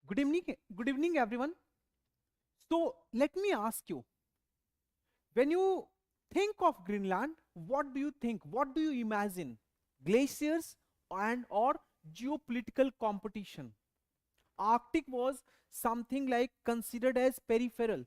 Good evening, everyone. So let me ask you, when you think of Greenland, what do you think? What do you imagine? Glaciers and or geopolitical competition? Arctic was something like considered as peripheral,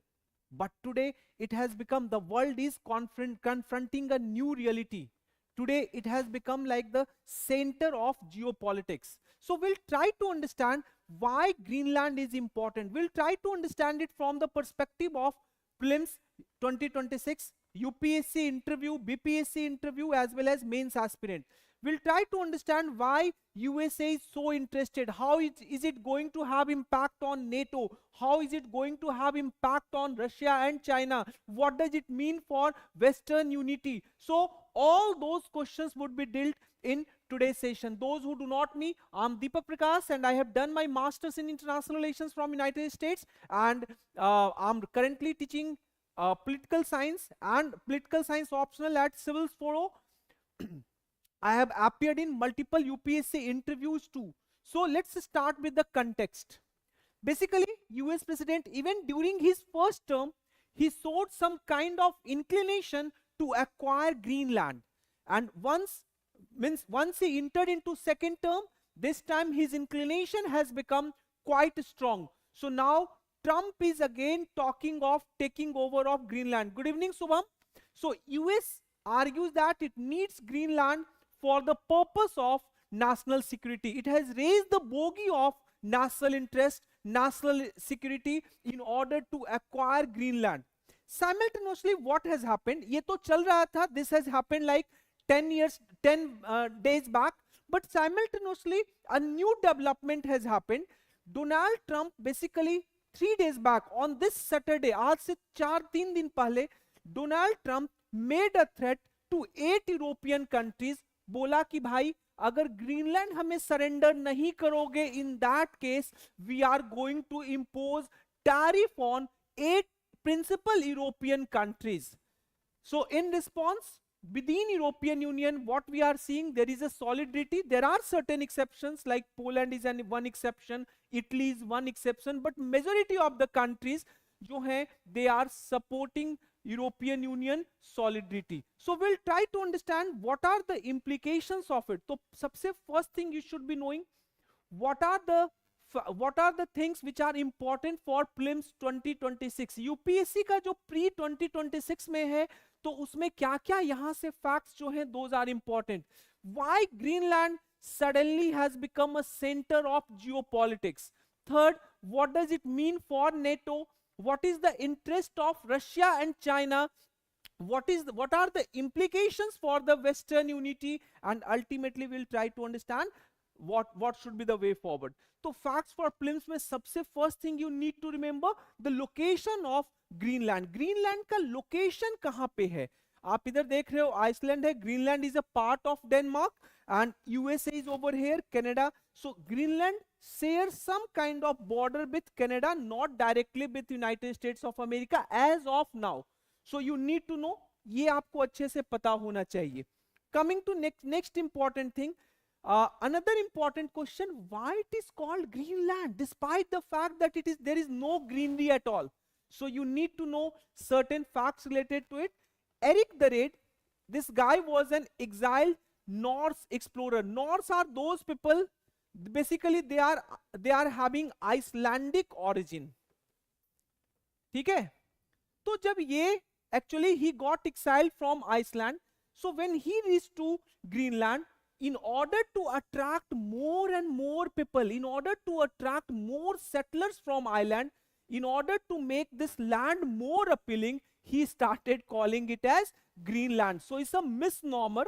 but today it has become the world is confronting a new reality. Today it has become like the center of geopolitics. So we'll try to understand why Greenland is important. We'll try to understand it from the perspective of prelims 2026, UPSC interview, BPSC interview, as well as mains aspirant. We'll try to understand why USA is so interested. How is it going to have impact on NATO? How is it going to have impact on Russia and China? What does it mean for Western unity? So all those questions would be dealt in today's session. Those who do not know, I'm Deepak Prakash and I have done my master's in international relations from United States, and I'm currently teaching political science and political science optional at Civil's Phodo. I have appeared in multiple UPSC interviews too. So let's start with the context. Basically, US President, even during his first term, he showed some kind of inclination to acquire Greenland. And once he entered into second term, this time his inclination has become quite strong. So now Trump is again talking of taking over of Greenland. Good evening, Subham. So US argues that it needs Greenland for the purpose of national security. It has raised the bogey of national interest, national security in order to acquire Greenland. Simultaneously, what has happened? ये तो चल रहा था. This has happened like 10 days back. But simultaneously, a new development has happened. Donald Trump basically 3 days back on this Saturday, आज से 4-3 दिन पहले, Donald Trump made a threat to 8 European countries. बोला कि भाई अगर ग्रीनलैंड हमें सरेंडर नहीं करोगे, in that case we are going to impose tariff on 8 principal European countries. So in response, within European Union, what we are seeing, there is a solidarity. There are certain exceptions, like Poland is one exception, Italy is one exception, but majority of the countries जो हैं, they are supporting European Union solidarity. So we'll try to understand what are the implications of it. So सबसे first thing you should be knowing, what are the things which are important for prelims 2026. UPSC का जो pre 2026 में है, तो उसमें क्या क्या यहाँ से facts जो हैं, those are important. Why Greenland suddenly has become a center of geopolitics? Third, what does it mean for NATO? What is the interest of Russia and China? What are the implications for the Western unity? And ultimately we'll try to understand what should be the way forward. So facts for prelims में सबसे first thing you need to remember the location of Greenland. Greenland का location कहाँ पे है? आप इधर देख रहे हो आइसलैंड है, Greenland is a part of Denmark and USA is over here, Canada. So Greenland shares some kind of border with Canada, not directly with United States of America as of now. So you need to know, ये आपको अच्छे से पता होना चाहिए. Coming to next important thing, another important question, why it is called Greenland despite the fact that there is no greenery at all. So you need to know certain facts related to it. Eric the Red, this guy was an exiled Norse explorer. Norse are those people, basically they are having Icelandic origin. ठीक है? तो जब ये actually he got exiled from Iceland. So when he reached to Greenland, in order to attract more and more people, in order to attract more settlers from Ireland, in order to make this land more appealing, he started calling it as Greenland. So it's a misnomer.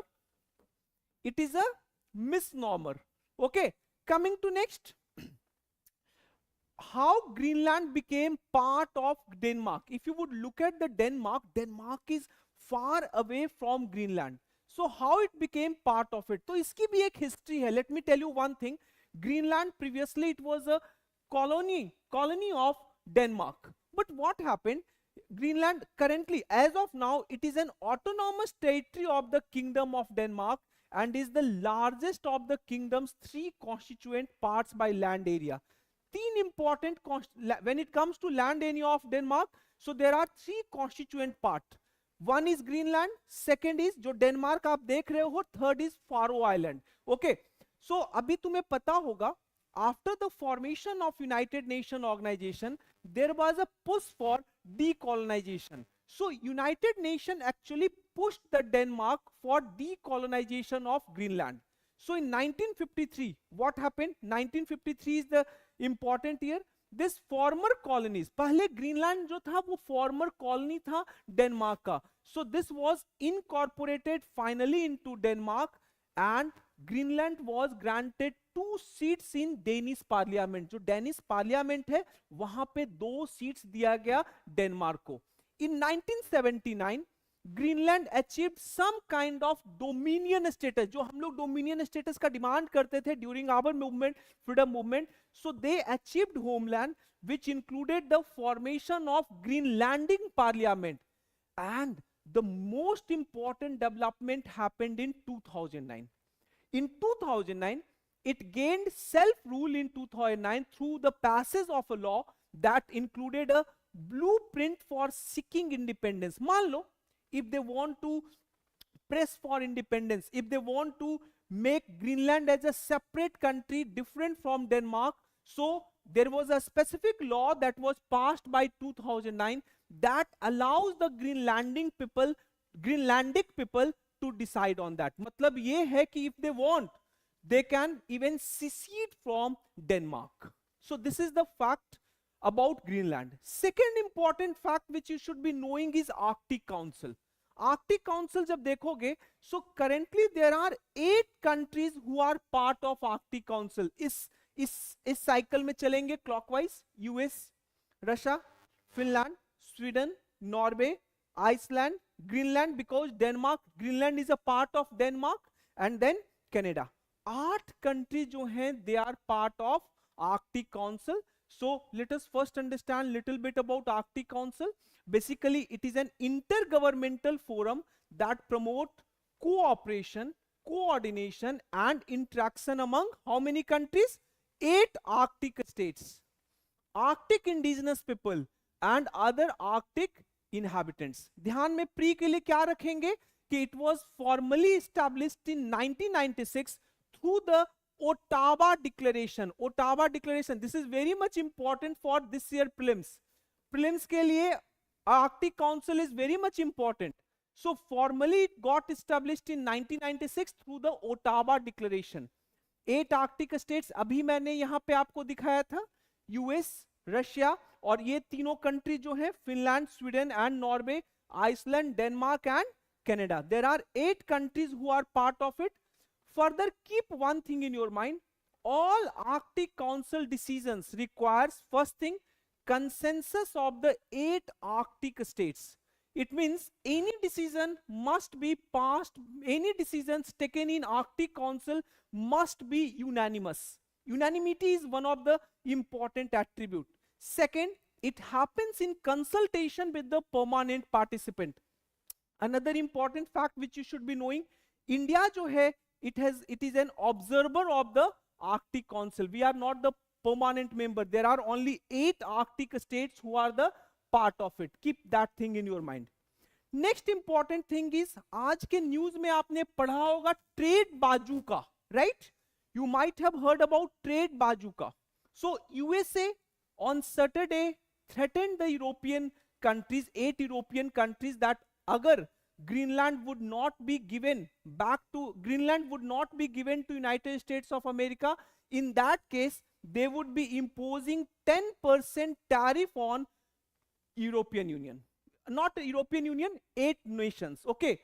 It is a misnomer. Okay, coming to next. How Greenland became part of Denmark. If you would look at the Denmark is far away from Greenland. So how it became part of it? तो इसकी भी एक history है. Let me tell you one thing. Greenland previously it was a colony of Denmark. But what happened? Greenland currently, as of now, it is an autonomous territory of the Kingdom of Denmark and is the largest of the kingdom's 3 constituent parts by land area. तीन important when it comes to land area of Denmark. So there are three constituent part. One is Greenland, second is जो Denmark आप देख रहे हो, third is pharaoh island. Okay, सो अभी तुम्हें पता होगा after the formation of United Nations organization there was a push for decolonization. So United Nations actually pushed the Denmark for decolonization of Greenland. So in 1953 what happened? 1953 is the important year. This former colonies, पहले Greenland जो था वो farmer colony था Denmark का. So this was incorporated finally into Denmark and Greenland was granted 2 seats in Danish parliament. जो Danish parliament है वहां पे 2 सीट्स दिया गया डेनमार्क को. In 1979 Greenland achieved some kind of dominion status. जो हम लोग डोमिनियन स्टेटस का डिमांड करते थे during our movement, freedom movement. So they achieved homeland which included the formation of Greenlandic parliament. And the most important development happened in 2009. In 2009 it gained self-rule in 2009 through the passage of a law that included a blueprint for seeking independence. मान लो if they want to press for independence, if they want to make Greenland as a separate country different from Denmark, so there was a specific law that was passed by 2009 that allows the Greenlandic people to decide on that. मतलब ये है कि if they want they can even secede from Denmark. So this is the fact about Greenland. Second important fact which you should be knowing is Arctic Council. Arctic Council जब देखोगे, so currently there are 8 countries who are part of Arctic Council. इस cycle में चलेंगे clockwise. US, Russia, Finland, Sweden, Norway, Iceland, Greenland, because Denmark, Greenland is a part of Denmark, and then Canada. 8 country जो हैं they are part of Arctic council. So let us first understand little bit about Arctic Council. Basically it is an intergovernmental forum that promote cooperation, coordination and interaction among how many countries? 8 Arctic states, Arctic indigenous people and other Arctic inhabitants. ध्यान में pre के लिए क्या रखेंगे कि it was formally established in 1996 through the Ottawa Declaration. Ottawa Declaration, this is very much important for this year prelims. Prelims के लिए Arctic Council is very much important. So formally it got established in 1996 through the Ottawa Declaration. 8 Arctic states अभी मैंने यहाँ पे आपको दिखाया था, US, Russia और ये तीनों कंट्री जो है Finland, Sweden and Norway, Iceland, Denmark and Canada. There are 8 countries who are part of it. Further, keep one thing in your mind. All Arctic Council decisions requires first thing consensus of the 8 Arctic states. It means any decision must be passed, any decisions taken in Arctic Council must be unanimous. Unanimity is one of the important attribute. Second, it happens in consultation with the permanent participant. Another important fact which you should be knowing, India जो है it is an observer of the Arctic Council. We are not the permanent member. There are only 8 Arctic states who are the part of it. Keep that thing in your mind. Next important thing is आज के news में आपने पढ़ा होगा trade बाजूका, right? You might have heard about trade bazooka. So USA on Saturday threatened the European countries, 8 European countries, that अगर Greenland would not be given to United States of America, in that case they would be imposing 10% tariff on European Union. Not European Union, 8 nations. Okay.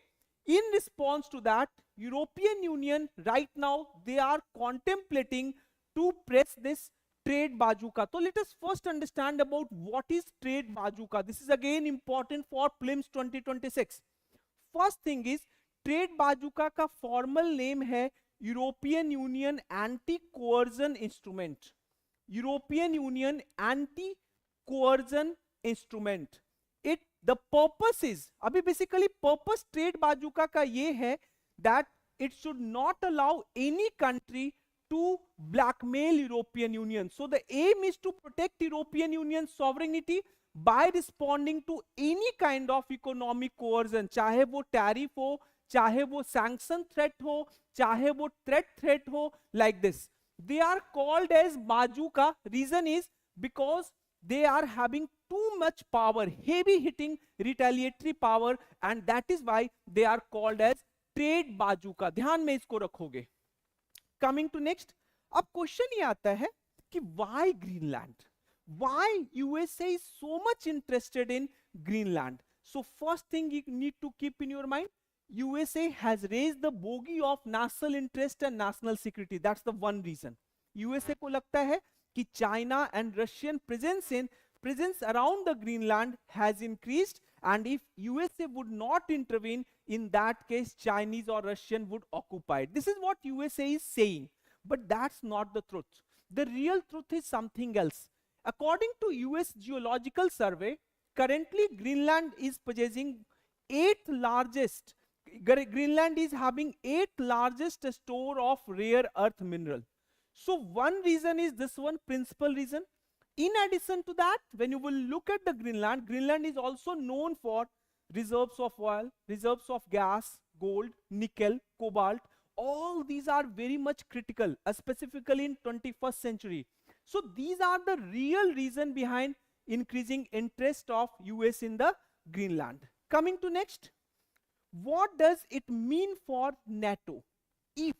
In response to that, European Union right now they are contemplating to press this trade bazooka. So let us first understand about what is trade bazooka. This is again important for prelims 2026. First thing is trade बाजूका का formal name है European union anti coercion instrument. European union anti coercion instrument. It the purpose is, अभी basically purpose trade बाजूका का ये है that it should not allow any country to blackmail European Union. So the aim is to protect European Union sovereignty by responding to any kind of economic coercion, चाहे वो tariff हो, चाहे वो sanction threat हो, चाहे वो threat हो, like this. They are called as Bazooka. Reason is because they are having too much power, heavy hitting retaliatory power, and that is why they are called as trade bazooka. ध्यान में इसको रखोगे. Coming to next, अब question ये आता है कि why Greenland? Why USA is so much interested in Greenland? So first thing you need to keep in your mind, USA has raised the bogey of national interest and national security. That's the one reason. USA को लगता है कि China and Russian presence around the Greenland has increased, and if USA would not intervene, in that case Chinese or Russian would occupy it. This is what USA is saying, but that's not the truth. The real truth is something else. According to US Geological Survey, currently Greenland is possessing Greenland is having 8th largest store of rare earth mineral. So one reason is this one principal reason. In addition to that, when you will look at the Greenland is also known for reserves of oil, reserves of gas, gold, nickel, cobalt. All these are very much critical, specifically in 21st century. So these are the real reason behind increasing interest of US in the Greenland. Coming to next, what does it mean for NATO? If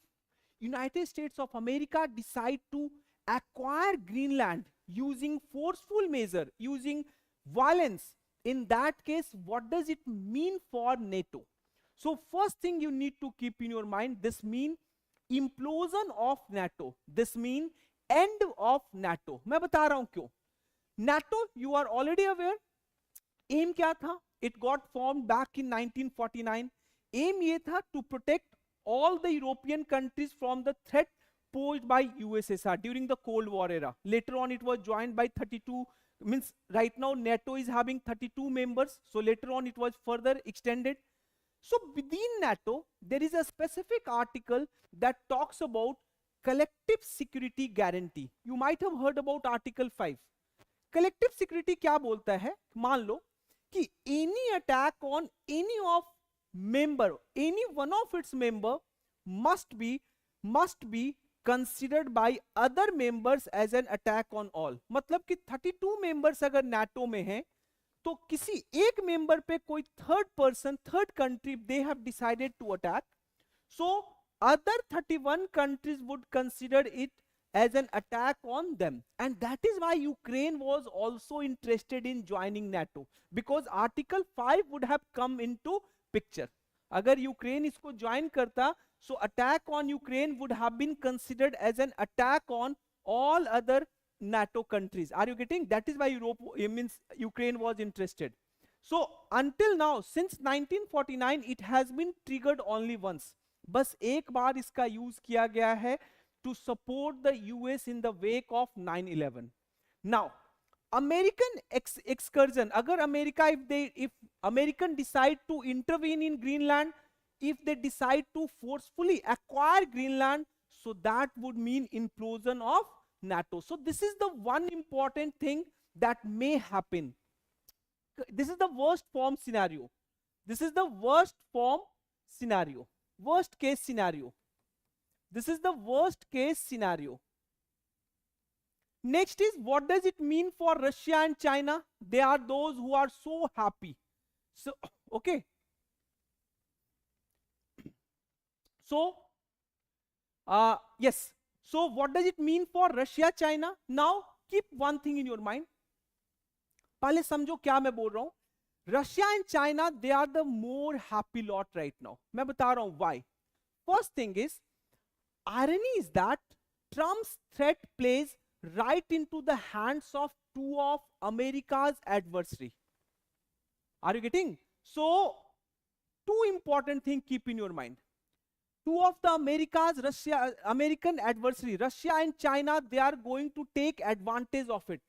United States of America decide to acquire Greenland using forceful measure, using violence, in that case, what does it mean for NATO? So first thing you need to keep in your mind, this mean implosion of NATO. This mean end of NATO. मैं बता रहा हूं क्यों. NATO, you are already aware, aim क्या था? It got formed back in 1949. Aim ये था to protect all the European countries from the threat posed by USSR during the Cold War era. Later on it was joined by 32, means right now NATO is having 32 members, so later on it was further extended. So within NATO there is a specific article that talks about collective security guarantee. You might have heard about Article 5. Collective security क्या बोलता है? मान लो कि any attack on any one of its member must be considered by other members as an attack on all. मतलब कि 32 members अगर NATO में हैं, तो किसी एक member पे कोई third country, they have decided to attack, so other 31 countries would consider it as an attack on them, and that is why Ukraine was also interested in joining NATO, because Article 5 would have come into picture. अगर Ukraine इसको join करता, so attack on Ukraine would have been considered as an attack on all other NATO countries. Are you getting? That is why Ukraine was interested. So until now, since 1949, it has been triggered only once. बस एक बार इसका use किया गया है to support the US in the wake of 9/11. Now, American excursion, agar America, if American decide to intervene in Greenland, if they decide to forcefully acquire Greenland, so that would mean implosion of NATO. So this is the one important thing that may happen. This is the worst form scenario. This is the worst form scenario. Worst case scenario. This is the worst case scenario. Next is, what does it mean for Russia and China? They are those who are so happy. So, okay. So, yes. So, what does it mean for Russia, China? Now, keep one thing in your mind. पहले समझो क्या मैं बोल रहा हूं. Russia and China, they are the more happy lot right now. मैं बता रहा हूं why. First thing is, irony is that Trump's threat plays right into the hands of two of America's adversary. Are you getting? So, two important things keep in your mind. Two of the American adversary, Russia and China, they are going to take advantage of it.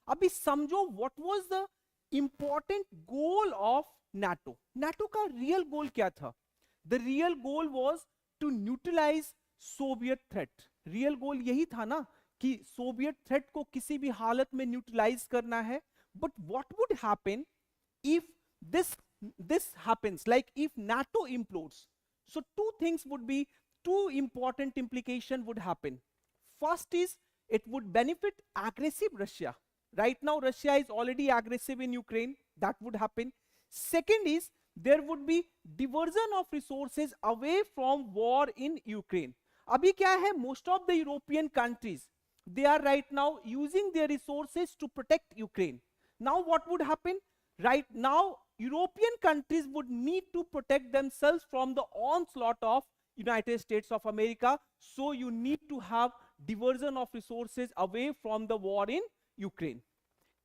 अभी समझो what was the important goal of NATO. NATO का real goal क्या था? The real goal was to neutralize Soviet threat, real गोल यही था ना कि Soviet threat को किसी भी हालत में न्यूट्रलाइज करना है. But what would happen if this happens, like if NATO implodes? So two things would be, two important implication would happen. First is it would benefit aggressive Russia. Right now Russia is already aggressive in Ukraine, that would happen. Second is there would be diversion of resources away from war in Ukraine. Abhi kya hai, most of the European countries, they are right now using their resources to protect Ukraine. Now what would happen? Right now, European countries would need to protect themselves from the onslaught of United States of America. So you need to have diversion of resources away from the war in Ukraine.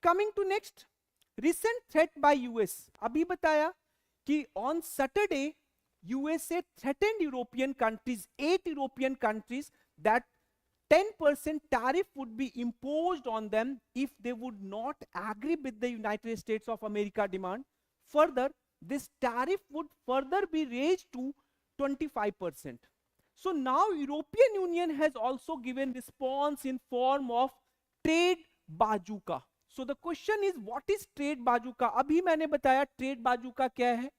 Coming to next, recent threat by US. Abhi bataya कि on Saturday, USA threatened European countries, 8 European countries, that 10% tariff would be imposed on them if they would not agree with the United States of America demand. Further, this tariff would further be raised to 25%. So now European Union has also given response in form of trade bazooka. So the question is, what is trade bazooka? Abhi maine bataya trade bazooka kya hai.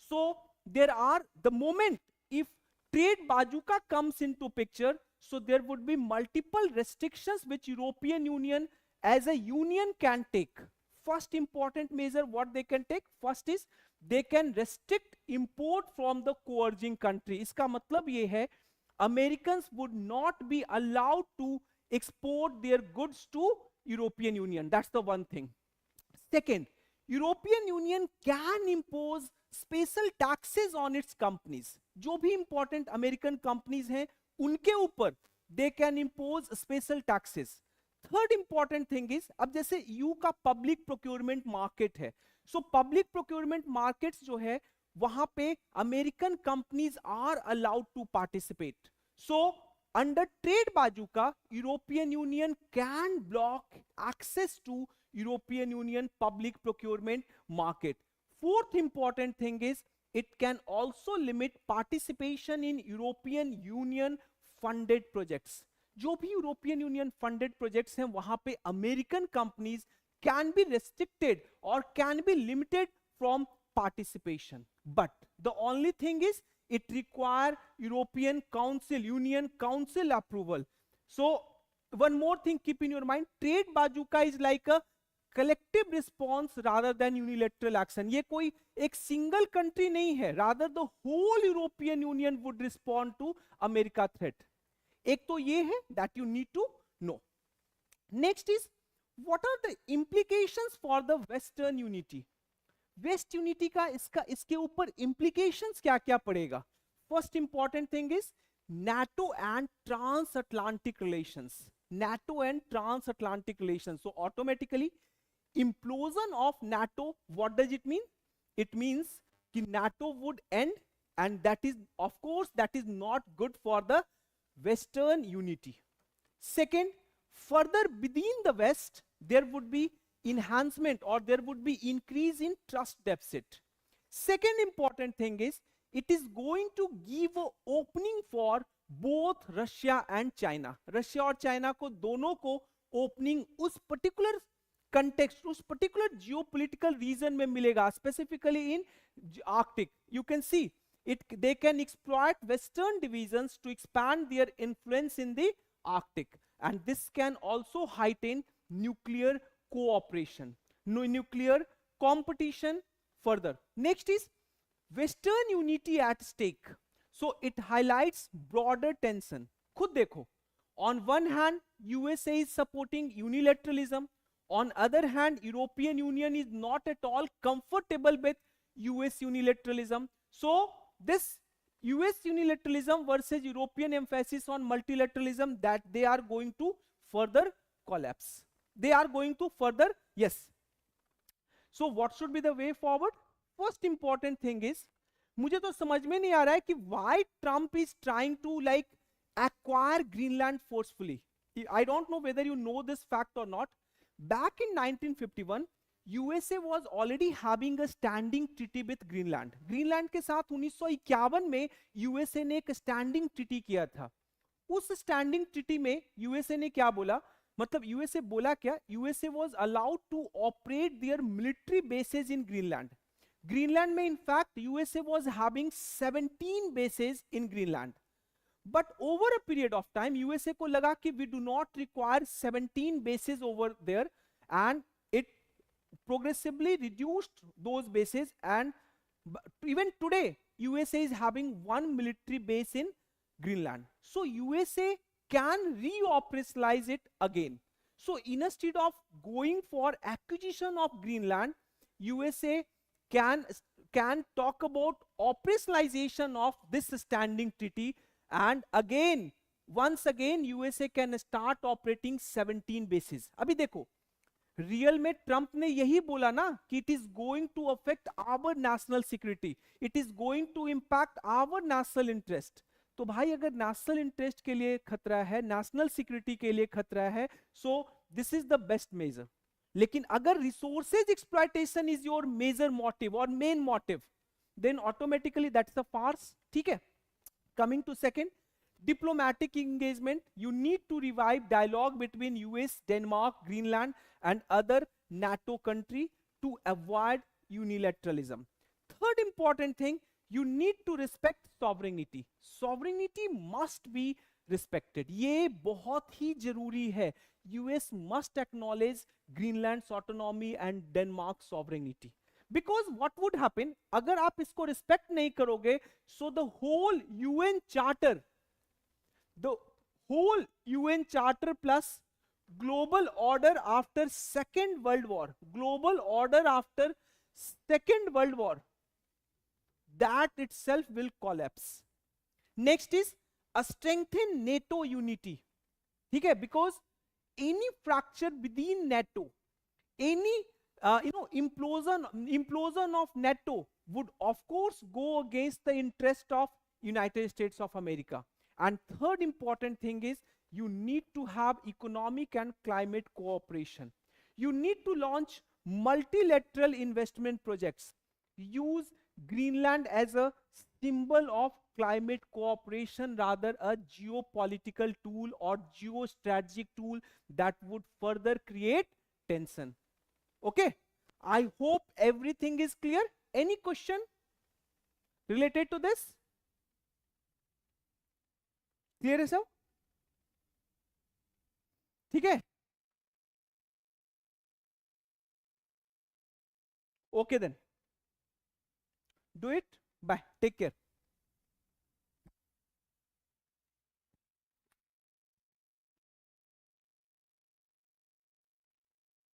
So there are, the moment if trade bazooka comes into picture, so there would be multiple restrictions which European Union as a union can take. First important measure what they can take, first is they can restrict import from the coercing country. Iska matlab ye hai, Americans would not be allowed to export their goods to European Union. That's the one thing. Second, European Union can impose special taxes on its companies. जो भी important American companies हैं उनके ऊपर they can impose special taxes. Third important thing is, अब जैसे EU का public procurement market है, so public procurement markets जो है वहां पे American companies are allowed to participate. So under trade bazooka, European Union can block access to European Union public procurement market. Fourth important thing is it can also limit participation in European Union funded projects. जो भी European Union funded projects हैं वहां पे American companies can be restricted or can be limited from participation. But the only thing is it require European Council, Union Council approval. So one more thing keep in your mind, trade bazooka is like a collective response rather than unilateral action. ये कोई एक single country नहीं है, rather the whole European Union would respond to America threat. एक तो ये है that you need to know. Next is, what are the implications for the Western unity? West unity का इसके ऊपर implications क्या क्या पड़ेगा? First important thing is NATO and transatlantic relations. NATO and transatlantic relations. So automatically implosion of NATO, what does it mean? It means that NATO would end, and that is, of course, that is not good for the Western unity. Second, further within the West, there would be enhancement or there would be increase in trust deficit. Second important thing is it is going to give an opening for both Russia and China. Russia और China को दोनों को opening उस particular context, उस particular geopolitical region में मिलेगा, specifically in Arctic. You can see it, they can exploit Western divisions to expand their influence in the Arctic, and this can also heighten nuclear cooperation, nuclear competition further. Next is Western unity at stake. So it highlights broader tension. खुद देखो, on one hand USA is supporting unilateralism, on other hand European Union is not at all comfortable with US unilateralism. So this US unilateralism versus European emphasis on multilateralism, that they are going to further collapse. They are going to further, yes. So what should be the way forward? First important thing is, मुझे तो समझ में नहीं आ रहा है कि why Trump is trying to like acquire Greenland forcefully. I don't know whether you know this fact or not. Back in 1951, USA was already having a standing treaty with Greenland. Greenland के साथ 1951 में USA ने एक standing treaty किया था. उस standing treaty में USA ने क्या बोला, मतलब यूएसए बोला क्या, USA was allowed to operate their military bases in Greenland. Greenland में in fact USA was having 17 bases in Greenland, but over a period of time USA को लगा कि we do not require 17 bases over there, and it progressively reduced those bases, and even today USA is having one military base in Greenland. So USA can reoperationalize it again. So instead of going for acquisition of Greenland, USA can talk about operationalization of this standing treaty, and again once again USA can start operating 17 bases. अभी देखो real में Trump ने यही बोला ना कि it is going to affect our national security, it is going to impact our national interest. तो भाई अगर नेशनल इंटरेस्ट के लिए खतरा है, नेशनल सिक्योरिटी के लिए खतरा है, so this is the best measure. लेकिन अगर resources exploitation is your major motive और main motive, then automatically that's a farce. ठीक है, coming to second, diplomatic engagement. You need to revive dialogue between US, Denmark, Greenland and other NATO country to avoid unilateralism. Third important thing, you need to respect sovereignty. Sovereignty must be respected. ये बहुत ही जरूरी है। US must acknowledge Greenland's autonomy and Denmark's sovereignty. Because what would happen अगर आप इसको respect नहीं करोगे, so the whole UN charter plus global order after second world war, that itself will collapse. Next is a strengthen NATO unity. ठीक है, because any fracture within NATO, any implosion of NATO would of course go against the interest of United States of America. And third important thing is you need to have economic and climate cooperation. You need to launch multilateral investment projects. Use Greenland as a symbol of climate cooperation rather a geopolitical tool or geostrategic tool that would further create tension. Okay, I hope everything is clear. Any question related to this? Clear है सब? ठीक है? Okay then. Do it. Bye. Take care.